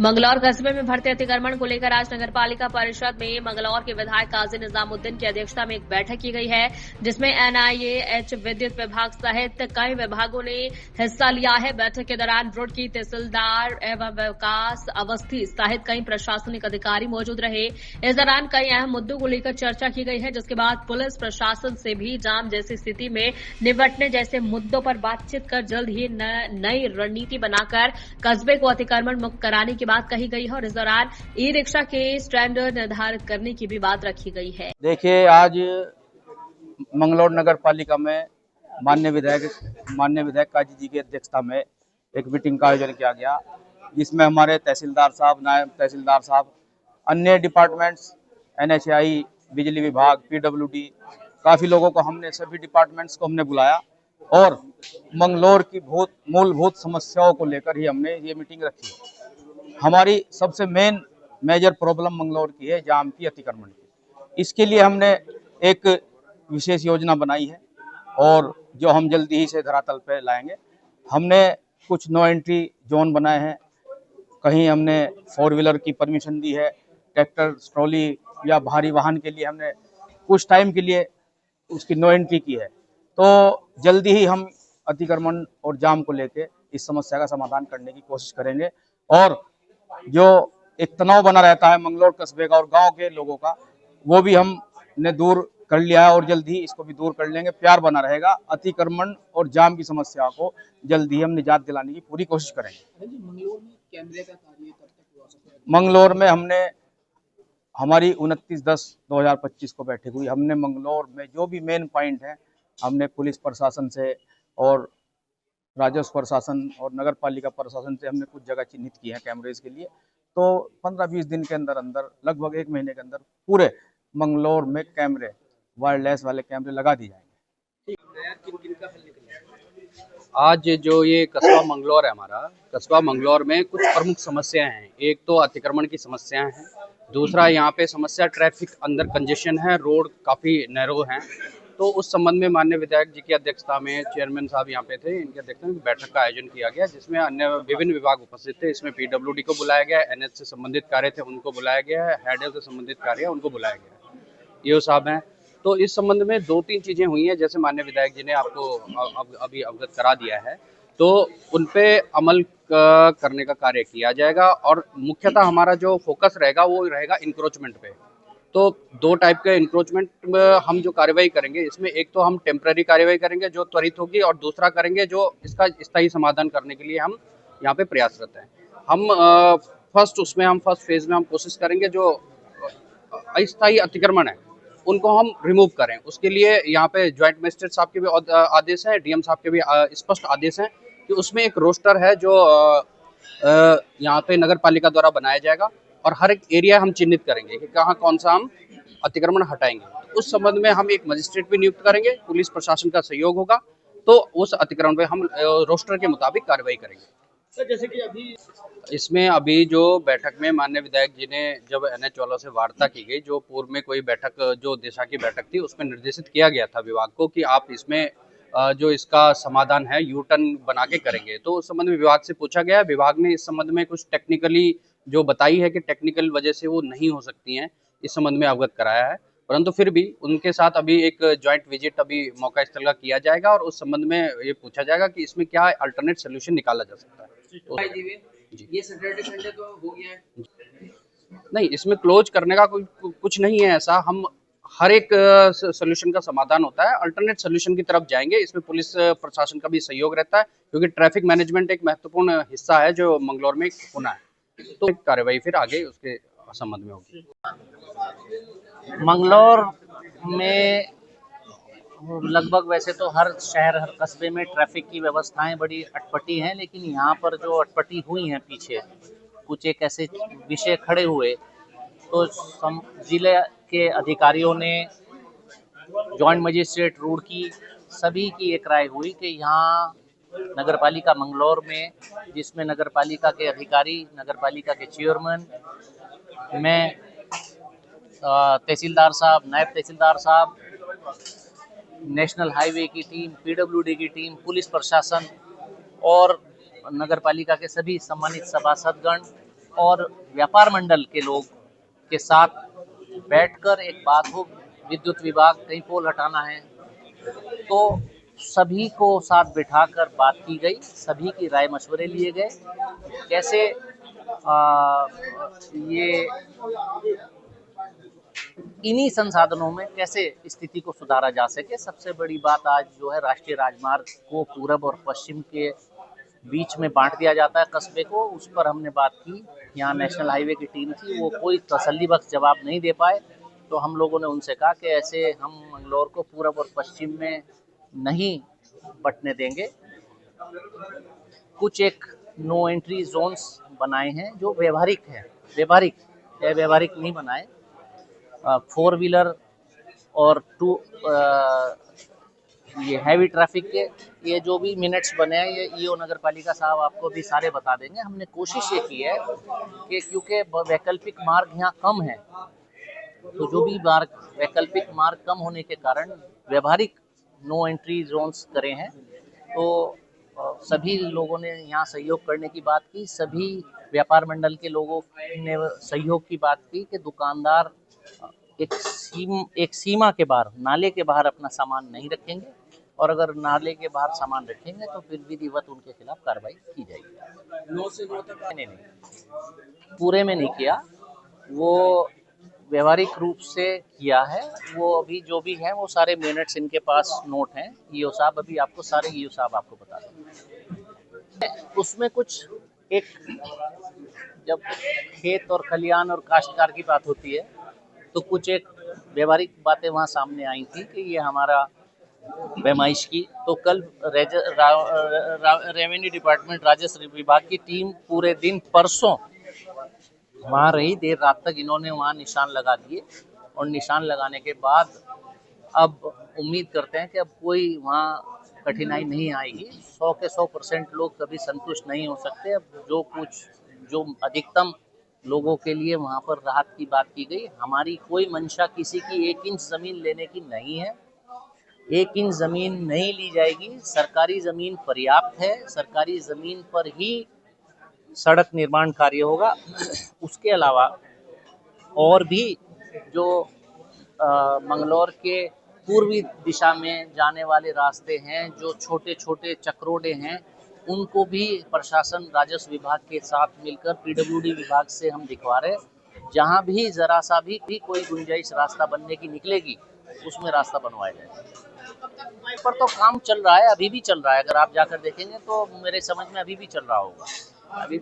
मंगलौर कस्बे में बढ़ते अतिक्रमण को लेकर आज नगर पालिका परिषद में मंगलौर के विधायक काजी निजामुद्दीन की अध्यक्षता में एक बैठक की गई है, जिसमें एनआईए, विद्युत विभाग सहित कई विभागों ने हिस्सा लिया है। बैठक के दौरान रोड की तहसीलदार एवं विकास अवस्थी सहित कई प्रशासनिक अधिकारी मौजूद रहे। इस दौरान कई अहम मुद्दों को लेकर चर्चा की गई है, जिसके बाद पुलिस प्रशासन से भी जाम जैसी स्थिति में निपटने जैसे मुद्दों पर बातचीत कर जल्द ही नई रणनीति बनाकर कस्बे को अतिक्रमण मुक्त कराने की बात कही गई है और इस दौरान ई रिक्शा के स्टैंडर्ड निर्धारित करने की भी बात रखी गई है। देखिए, आज मंगलौर नगर पालिका में माननीय विधायक काजी जी की अध्यक्षता में एक मीटिंग का आयोजन किया गया, जिसमें हमारे तहसीलदार साहब, नायब तहसीलदार साहब, अन्य डिपार्टमेंट्स, एनएचआई, बिजली विभाग, पीडब्ल्यूडी, काफी लोगों को सभी डिपार्टमेंट्स को हमने बुलाया और मंगलौर की मूलभूत समस्याओं को लेकर ही हमने ये मीटिंग रखी है। हमारी सबसे मेजर प्रॉब्लम मंगलौर की है जाम की, अतिक्रमण की। इसके लिए हमने एक विशेष योजना बनाई है और जो हम जल्दी ही से धरातल पे लाएंगे। हमने कुछ नो एंट्री जोन बनाए हैं, कहीं हमने 4 व्हीलर की परमिशन दी है, ट्रैक्टर, ट्रॉली या भारी वाहन के लिए हमने कुछ टाइम के लिए उसकी नो एंट्री की है। तो जल्दी ही हम अतिक्रमण और जाम को लेकर इस समस्या का समाधान करने की कोशिश करेंगे और जो एक तनाव बना रहता है मंगलौर कस्बे का और गांव के लोगों का, वो भी हमने दूर कर लिया है और जल्दी ही इसको भी दूर कर लेंगे। प्यार बना रहेगा। अतिक्रमण और जाम की समस्या को जल्दी ही हम निजात दिलाने की पूरी कोशिश करेंगे। मंगलौर में हमने हमारी 29/10/2025 को बैठक हुई। हमने मंगलौर में जो भी मेन पॉइंट है, हमने पुलिस प्रशासन से और राजस्व प्रशासन और नगर पालिका प्रशासन से हमने कुछ जगह चिन्हित की है कैमरेज के लिए। तो 15-20 दिन के अंदर लगभग 1 महीने के अंदर पूरे मंगलौर में कैमरे, वायरलेस वाले कैमरे लगा दिए जाएंगे। आज जो ये कस्बा मंगलौर है, हमारा कस्बा मंगलौर में कुछ प्रमुख समस्याएं हैं। एक तो अतिक्रमण की समस्याएं हैं, दूसरा यहाँ पे समस्या ट्रैफिक अंदर कंजेशन है, रोड काफ़ी नैरो हैं। तो उस संबंध में माननीय विधायक जी की अध्यक्षता में चेयरमैन साहब यहाँ पे थे, इनकी अध्यक्षता में बैठक का आयोजन किया गया, जिसमें अन्य विभिन्न विभाग उपस्थित थे। इसमें पीडब्ल्यूडी को बुलाया गया, एनएच से संबंधित कार्य थे उनको बुलाया गया है, हेडल से संबंधित कार्य है उनको बुलाया गया है, ये साहब हैं। तो इस संबंध में 2-3 चीज़ें हुई हैं, जैसे माननीय विधायक जी ने आपको अभी अवगत करा दिया है, तो उन पे अमल करने का कार्य किया जाएगा और मुख्यतः हमारा जो फोकस रहेगा वो रहेगा इंक्रोचमेंट पे। तो 2 टाइप के इंक्रोचमेंट में हम जो कार्रवाई करेंगे, इसमें एक तो हम टेम्पररी कार्रवाई करेंगे जो त्वरित होगी और दूसरा करेंगे जो इसका स्थायी समाधान करने के लिए हम यहाँ पे प्रयासरत हैं। हम फर्स्ट फेज में हम कोशिश करेंगे जो अस्थायी अतिक्रमण है उनको हम रिमूव करें। उसके लिए यहाँ पे ज्वाइंट मजिस्ट्रेट साहब के भी आदेश हैं, डीएम साहब के भी स्पष्ट आदेश हैं कि उसमें एक रोस्टर है जो यहाँ पे नगर पालिका द्वारा बनाया जाएगा और हर एक एरिया हम चिन्हित करेंगे कि कहाँ कौन सा हम अतिक्रमण हटाएंगे। तो उस संबंध में हम एक मजिस्ट्रेट भी नियुक्त करेंगे, पुलिस प्रशासन का सहयोग होगा, तो उस अतिक्रमण पे हम रोस्टर के मुताबिक कार्रवाई करेंगे। सर, जैसे कि अभी जो बैठक में माननीय विधायक जी ने जब एनएच वालों से वार्ता की गई, जो पूर्व में कोई बैठक जो दिशा की बैठक थी, उसमें निर्देशित किया गया था विभाग को कि आप इसमें जो इसका समाधान है यू टर्न बना के करेंगे। तो उस संबंध में विभाग से पूछा गया, विभाग ने इस संबंध में कुछ टेक्निकली जो बताई है कि टेक्निकल वजह से वो नहीं हो सकती हैं, इस संबंध में अवगत कराया है। परंतु फिर भी उनके साथ अभी एक ज्वाइंट विजिट अभी मौका स्थल का किया जाएगा और उस संबंध में ये पूछा जाएगा कि इसमें क्या अल्टरनेट सोल्यूशन निकाला जा सकता है। ये सैटरडे संडे तो हो गया है, नहीं, इसमें क्लोज करने का कुछ नहीं है ऐसा। हम हर एक सोल्यूशन का समाधान होता है, अल्टरनेट सोल्यूशन की तरफ जाएंगे। इसमें पुलिस प्रशासन का भी सहयोग रहता है, क्योंकि ट्रैफिक मैनेजमेंट एक महत्वपूर्ण हिस्सा है जो मंगलौर में होना है। तो कार्रवाई फिर आगे उसके संबंध में होगी। मंगलौर में लगभग वैसे तो हर शहर, हर कस्बे में ट्रैफिक की व्यवस्थाएं बड़ी अटपटी हैं, लेकिन यहाँ पर जो अटपटी हुई हैं पीछे कुछ एक ऐसे विषय खड़े हुए, तो जिले के अधिकारियों ने, जॉइंट मजिस्ट्रेट रुड़की, सभी की एक राय हुई कि यहाँ नगरपालिका मंगलौर में, जिसमें नगरपालिका के अधिकारी, नगरपालिका के चेयरमैन, मैं, तहसीलदार साहब, नायब तहसीलदार साहब, नेशनल हाईवे की टीम, पीडब्ल्यूडी की टीम, पुलिस प्रशासन और नगरपालिका के सभी सम्मानित सभासदगण और व्यापार मंडल के लोग के साथ बैठकर एक बात हो, विद्युत विभाग कहीं पोल हटाना है तो सभी को साथ बिठाकर बात की गई, सभी की राय मशवरे लिए गए, कैसे ये इन्हीं संसाधनों में कैसे स्थिति को सुधारा जा सके। सबसे बड़ी बात आज जो है राष्ट्रीय राजमार्ग को पूरब और पश्चिम के बीच में बांट दिया जाता है कस्बे को, उस पर हमने बात की। यहाँ नेशनल हाईवे की टीम थी, वो कोई तसल्ली बख्श जवाब नहीं दे पाए, तो हम लोगों ने उनसे कहा कि ऐसे हम मंगलौर को पूरब और पश्चिम में नहीं बंटने देंगे। कुछ एक नो एंट्री जोन्स बनाए हैं जो व्यवहारिक है, व्यवहारिक नहीं बनाए। 4 व्हीलर और ये हैवी ट्रैफिक के ये जो भी मिनट्स बने हैं ये ईओ नगर पालिका साहब आपको भी सारे बता देंगे। हमने कोशिश ये की है कि क्योंकि वैकल्पिक मार्ग यहाँ कम है, तो जो भी वैकल्पिक मार्ग कम होने के कारण व्यवहारिक नो एंट्री जोन्स करे हैं। तो सभी लोगों ने यहाँ सहयोग करने की बात की, सभी व्यापार मंडल के लोगों ने सहयोग की बात की कि दुकानदार एक सीमा के बाहर, नाले के बाहर अपना सामान नहीं रखेंगे, और अगर नाले के बाहर सामान रखेंगे तो फिर विधिवत उनके खिलाफ कार्रवाई की जाएगी। 9 से 9 तक नहीं, पूरे में नहीं किया, वो व्यवहारिक रूप से किया है। वो अभी जो भी है वो सारे मिनट्स इनके पास नोट हैं, ईओ साहब अभी आपको सारे ईओ साहब आपको बता देंगे। उसमें कुछ एक जब खेत और खलियान और काश्तकार की बात होती है तो कुछ एक व्यवहारिक बातें वहाँ सामने आई थी कि ये हमारा पैमाइश की। तो कल रेवेन्यू डिपार्टमेंट राजस्व विभाग की टीम पूरे दिन परसों वहाँ रही, देर रात तक इन्होंने वहाँ निशान लगा दिए, और निशान लगाने के बाद अब उम्मीद करते हैं कि अब कोई वहाँ कठिनाई नहीं आएगी। 100 के 100% लोग कभी संतुष्ट नहीं हो सकते। अब जो अधिकतम लोगों के लिए वहाँ पर राहत की बात की गई। हमारी कोई मंशा किसी की 1 इंच ज़मीन लेने की नहीं है, 1 इंच ज़मीन नहीं ली जाएगी। सरकारी ज़मीन पर्याप्त है, सरकारी ज़मीन पर ही सड़क निर्माण कार्य होगा। उसके अलावा और भी जो मंगलौर के पूर्वी दिशा में जाने वाले रास्ते हैं, जो छोटे छोटे चक्रोडे हैं, उनको भी प्रशासन राजस्व विभाग के साथ मिलकर पीडब्ल्यूडी विभाग से हम दिखवा रहे हैं। जहाँ भी जरा सा भी कोई गुंजाइश रास्ता बनने की निकलेगी उसमें रास्ता बनवाया जाएगा। पर तो काम चल रहा है, अभी भी चल रहा है। अगर आप जाकर देखेंगे तो मेरे समझ में अभी भी चल रहा होगा। अभी